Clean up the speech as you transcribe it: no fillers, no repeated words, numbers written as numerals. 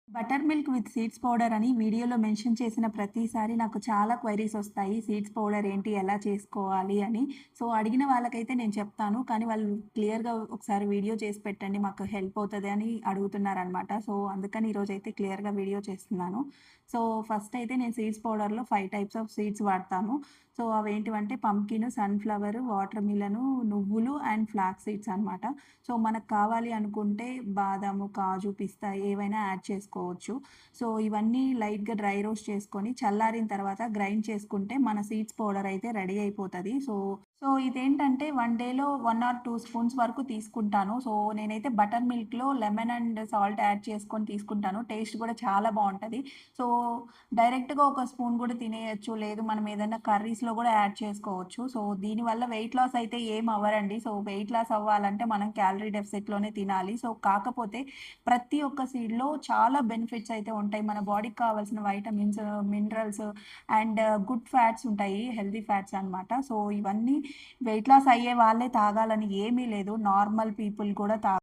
Butter milk with seeds powder అని వీడియోలో mention చేసిన ప్రతిసారి నాకు చాలా క్వైరీస్ వస్తాయి. సీడ్స్ పౌడర్ ఏంటి? ఎలా చేసుకోవాలి అని. సో, అడిగిన వాళ్ళకైతే నేను చెప్తాను. కానీ వాళ్ళు క్లియర్‌గా ఒకసారి వీడియో చేసి పెట్టండి. మాకు హెల్ప్ అవుతది అని అడుగుతున్నారనమాట. సో, అందుకని ఈరోజైతే క్లియర్‌గా వీడియో చేస్తున్నాను. సో, ఫస్ట్ అయితే నేను సీడ్స్ పౌడర్‌లో 5 టైప్స్ ఆఫ్ సీడ్స్ వాడతాను. సో, అవేంటివంటే పంకిన్, సన్‌ఫ్లవర్, వాటర్ మిలన్, నువ్వులు అండ్ ఫ్లాక్స్ సీడ్స్ అనమాట. సో, మనకు కావాలి అనుకుంటే బాదాము, కాజు, పిస్తా ఏవైనా యాడ్ చేసుకోవచ్చు. సో, ఇవన్నీ లైట్‌గా డ్రై రోస్ట్ చేసుకొని చల్లారిన తర్వాత గ్రైండ్ చేసుకుంటే మన సీడ్స్ పౌడర్ అయితే రెడీ అయిపోతది. ఇదేంటంటే వన్ డేలో 1 ఆర్ 2 స్పూన్స్ వరకు తీసుకుంటాను. సో, నేనైతే బటర్ మిల్క్‌లో లెమన్ అండ్ సాల్ట్ యాడ్ చేసుకొని తీసుకుంటాను. టేస్ట్ కూడా చాలా బావుంటది. సో, డైరెక్ట్‌గా ఒక స్పూన్ కూడా తినేయొచ్చు. లేదు మనం ఏదైనా కర్రీస్‌లో కూడా యాడ్ చేసుకోవచ్చు. సో, దీనివల్ల వెయిట్ లాస్ అయితే ఏం అవ్వరండి. సో, వెయిట్ లాస్ అవ్వాలంటే మనం క్యాలరీ డెఫిసిట్‌లోనే తినాలి. సో, కాకపోతే ప్రతి ఒక్క సీడ్‌లో చాలా బెనిఫిట్స్ అయితే ఉంటాయి. మన బాడీకి కావాల్సిన vitamins, minerals and good fats ఉంటాయి. హెల్తీ ఫ్యాట్స్ అన్నమాట. సో, ఇవన్నీ వెయిట్ లాస్ అయ్యే వాళ్ళే తాగాలని ఏమీ లేదు. నార్మల్ పీపుల్ కూడా